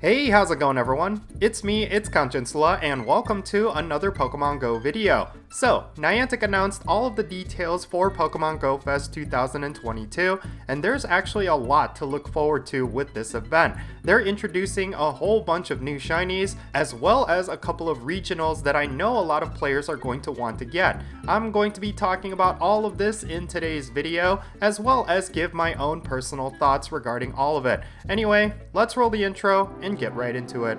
Hey, how's it going everyone? It's me, it's Jinsula, and welcome to another Pokemon Go video. So, Niantic announced all of the details for Pokemon GO Fest 2022, and there's actually a lot to look forward to with this event. They're introducing a whole bunch of new Shinies, as well as a couple of regionals that I know a lot of players are going to want to get. I'm going to be talking about all of this in today's video, as well as give my own personal thoughts regarding all of it. Anyway, let's roll the intro and get right into it.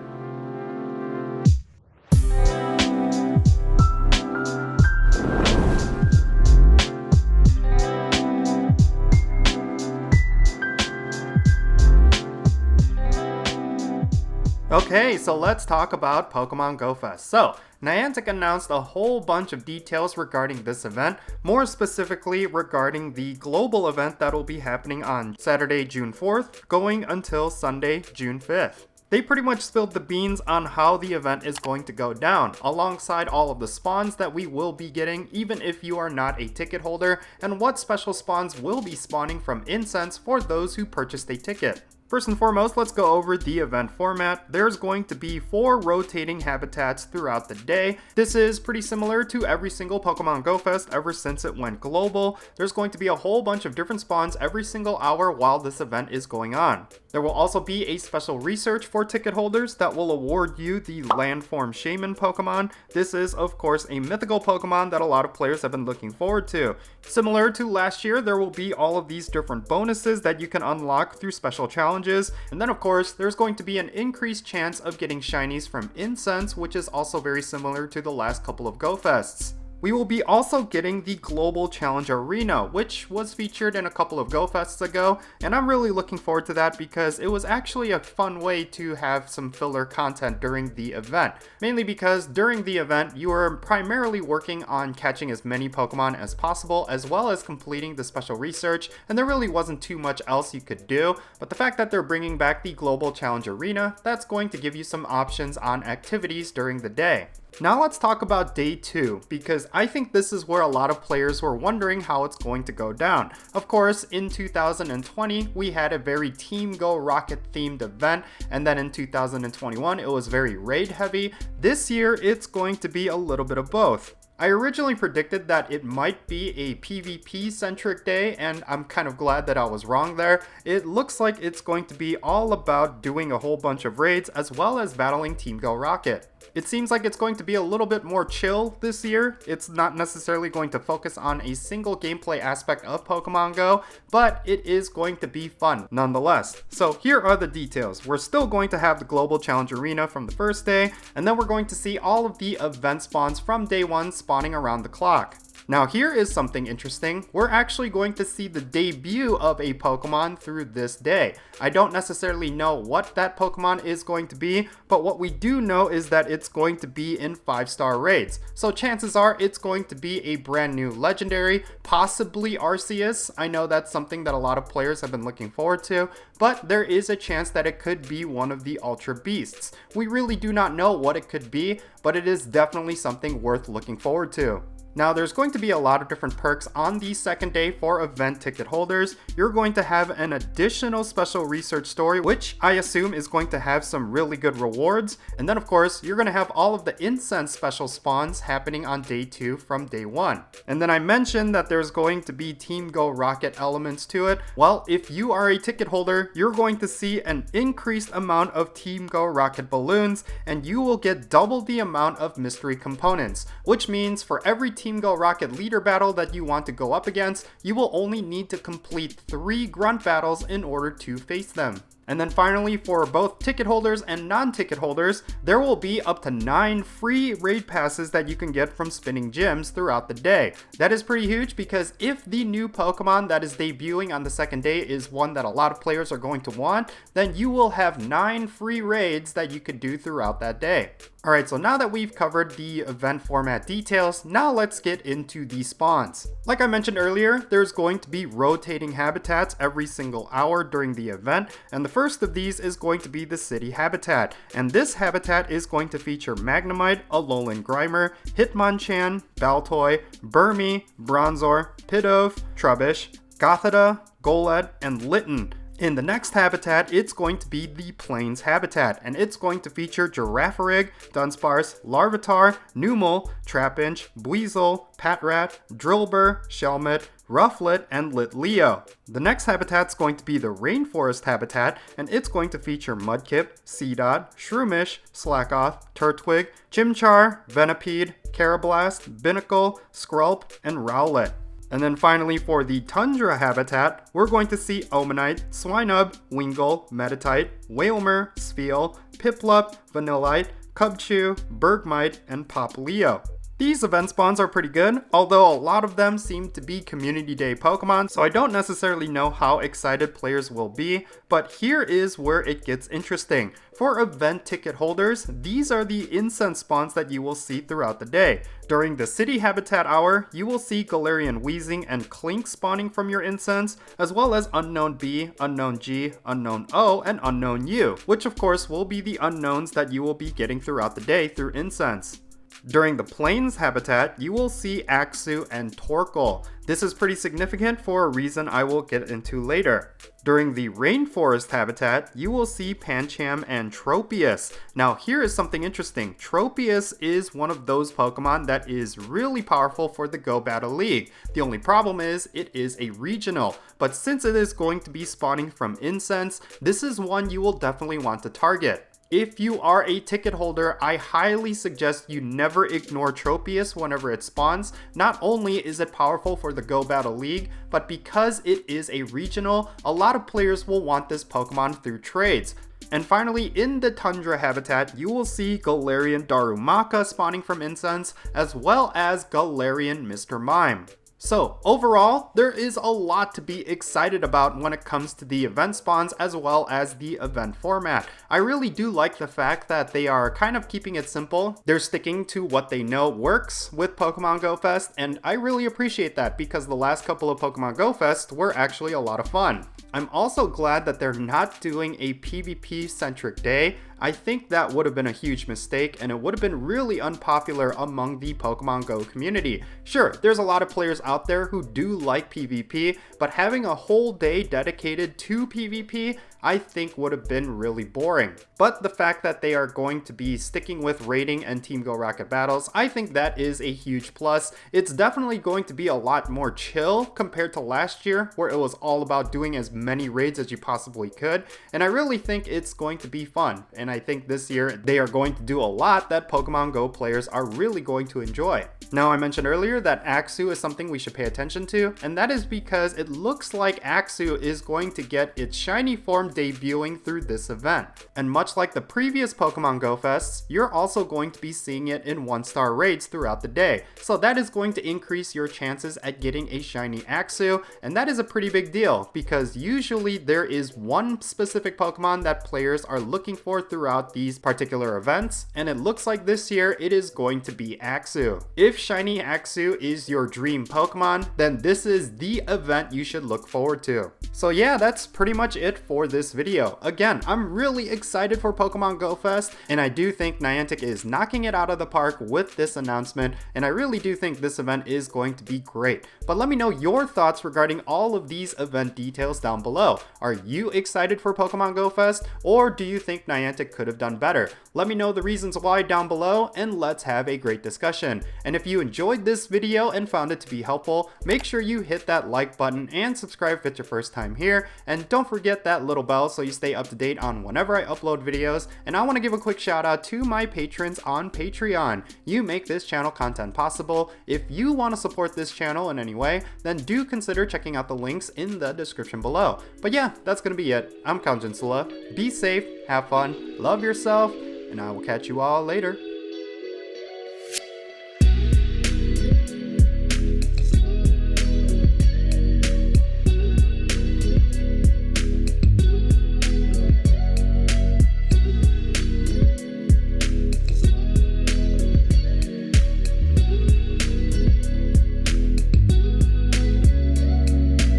Okay, so let's talk about Pokemon GO Fest. So, Niantic announced a whole bunch of details regarding this event, more specifically regarding the global event that will be happening on Saturday, June 4th, going until Sunday, June 5th. They pretty much spilled the beans on how the event is going to go down, alongside all of the spawns that we will be getting even if you are not a ticket holder, and what special spawns will be spawning from Incense for those who purchased a ticket. First and foremost, let's go over the event format. There's going to be 4 rotating habitats throughout the day. This is pretty similar to every single Pokemon GO Fest ever since it went global. There's going to be a whole bunch of different spawns every single hour while this event is going on. There will also be a special research for ticket holders that will award you the Landform Shaman Pokemon. This is, of course, a mythical Pokemon that a lot of players have been looking forward to. Similar to last year, there will be all of these different bonuses that you can unlock through special challenges. And then of course, there's going to be an increased chance of getting Shinies from Incense, which is also very similar to the last couple of GO Fests. We will be also getting the Global Challenge Arena, which was featured in a couple of GO Fests ago, and I'm really looking forward to that because it was actually a fun way to have some filler content during the event. Mainly because during the event, you are primarily working on catching as many Pokemon as possible, as well as completing the special research, and there really wasn't too much else you could do, but the fact that they're bringing back the Global Challenge Arena, that's going to give you some options on activities during the day. Now let's talk about day 2, because I think this is where a lot of players were wondering how it's going to go down. Of course, in 2020, we had a very Team Go Rocket themed event, and then in 2021, it was very raid heavy. This year, it's going to be a little bit of both. I originally predicted that it might be a PvP centric day, and I'm kind of glad that I was wrong there. It looks like it's going to be all about doing a whole bunch of raids as well as battling Team Go Rocket. It seems like it's going to be a little bit more chill this year. It's not necessarily going to focus on a single gameplay aspect of Pokemon Go, but it is going to be fun nonetheless. So here are the details. We're still going to have the Global Challenge Arena from the first day, and then we're going to see all of the event spawns from day 1 spawning around the clock. Now here is something interesting. We're actually going to see the debut of a Pokemon through this day. I don't necessarily know what that Pokemon is going to be, but what we do know is that it's going to be in 5-star raids. So chances are it's going to be a brand new legendary, possibly Arceus. I know that's something that a lot of players have been looking forward to, but there is a chance that it could be one of the Ultra Beasts. We really do not know what it could be, but it is definitely something worth looking forward to. Now there's going to be a lot of different perks on the second day for event ticket holders. You're going to have an additional special research story, which I assume is going to have some really good rewards. And then of course, you're going to have all of the Incense special spawns happening on day 2 from day 1. And then I mentioned that there's going to be Team Go Rocket elements to it. Well, if you are a ticket holder, you're going to see an increased amount of Team Go Rocket balloons, and you will get double the amount of mystery components, which means for every Team Go Rocket leader battle that you want to go up against, you will only need to complete 3 grunt battles in order to face them. And then finally, for both ticket holders and non-ticket holders, there will be up to 9 free raid passes that you can get from spinning gyms throughout the day. That is pretty huge because if the new Pokemon that is debuting on the second day is one that a lot of players are going to want, then you will have 9 free raids that you could do throughout that day. Alright, so now that we've covered the event format details, now let's get into the spawns. Like I mentioned earlier, there's going to be rotating habitats every single hour during the event, and the first of these is going to be the city habitat, and this habitat is going to feature Magnemite, Alolan Grimer, Hitmonchan, Baltoy, Burmy, Bronzor, Pidove, Trubbish, Gothita, Golett, and Litten. In the next habitat, it's going to be the Plains habitat, and it's going to feature Girafarig, Dunsparce, Larvitar, Numel, Trapinch, Buizel, Patrat, Drillbur, Shelmet, Rufflet, and Litleo. The next habitat's going to be the Rainforest habitat, and it's going to feature Mudkip, Seedot, Shroomish, Slackoth, Turtwig, Chimchar, Venipede, Carablast, Binnacle, Skrulp, and Rowlet. And then finally for the Tundra habitat, we're going to see Omanite, Swinub, Wingull, Metatite, Wailmer, Spheal, Piplup, Vanillite, Cubchoo, Bergmite, and Popplio. These event spawns are pretty good, although a lot of them seem to be Community Day Pokemon, so I don't necessarily know how excited players will be, but here is where it gets interesting. For event ticket holders, these are the Incense spawns that you will see throughout the day. During the City Habitat Hour, you will see Galarian Weezing and Clink spawning from your Incense, as well as Unknown B, Unknown G, Unknown O, and Unknown U, which of course will be the unknowns that you will be getting throughout the day through Incense. During the Plains habitat, you will see Axew and Torkoal. This is pretty significant for a reason I will get into later. During the Rainforest habitat, you will see Pancham and Tropius. Now here is something interesting. Tropius is one of those Pokemon that is really powerful for the Go Battle League. The only problem is it is a regional, but since it is going to be spawning from Incense, this is one you will definitely want to target. If you are a ticket holder, I highly suggest you never ignore Tropius whenever it spawns. Not only is it powerful for the Go Battle League, but because it is a regional, a lot of players will want this Pokemon through trades. And finally, in the Tundra habitat, you will see Galarian Darumaka spawning from Incense, as well as Galarian Mr. Mime. So overall, there is a lot to be excited about when it comes to the event spawns as well as the event format. I really do like the fact that they are kind of keeping it simple. They're sticking to what they know works with Pokemon Go Fest, and I really appreciate that because the last couple of Pokemon Go Fest were actually a lot of fun. I'm also glad that they're not doing a PvP centric day. I think that would have been a huge mistake and it would have been really unpopular among the Pokemon Go community. Sure, there's a lot of players out there who do like PvP, but having a whole day dedicated to PvP I think would have been really boring. But the fact that they are going to be sticking with raiding and Team Go Rocket battles, I think that is a huge plus. It's definitely going to be a lot more chill compared to last year where it was all about doing as many raids as you possibly could, and I really think it's going to be fun. And I think this year they are going to do a lot that Pokemon Go players are really going to enjoy. Now I mentioned earlier that Axew is something we should pay attention to, and that is because it looks like Axew is going to get its shiny form debuting through this event. And much like the previous Pokemon Go Fests, you're also going to be seeing it in 1-star raids throughout the day. So that is going to increase your chances at getting a shiny Axew, and that is a pretty big deal because usually there is one specific Pokemon that players are looking for throughout these particular events, and it looks like this year it is going to be Axew. If shiny Axew is your dream Pokemon, then this is the event you should look forward to. So yeah, that's pretty much it for this video. Again, I'm really excited for Pokemon Go Fest, and I do think Niantic is knocking it out of the park with this announcement, and I really do think this event is going to be great. But let me know your thoughts regarding all of these event details down below. Are you excited for Pokemon Go Fest, or do you think Niantic could have done better? Let me know the reasons why down below, and let's have a great discussion. And if you enjoyed this video and found it to be helpful, make sure you hit that like button and subscribe if it's your first time here, and don't forget that little bell so you stay up to date on whenever I upload videos. And I want to give a quick shout out to my patrons on Patreon. You make this channel content possible. If you want to support this channel in any way, then do consider checking out the links in the description below. But yeah, that's gonna be it. I'm Jinsula. Be safe, have fun, love yourself, and I will catch you all later.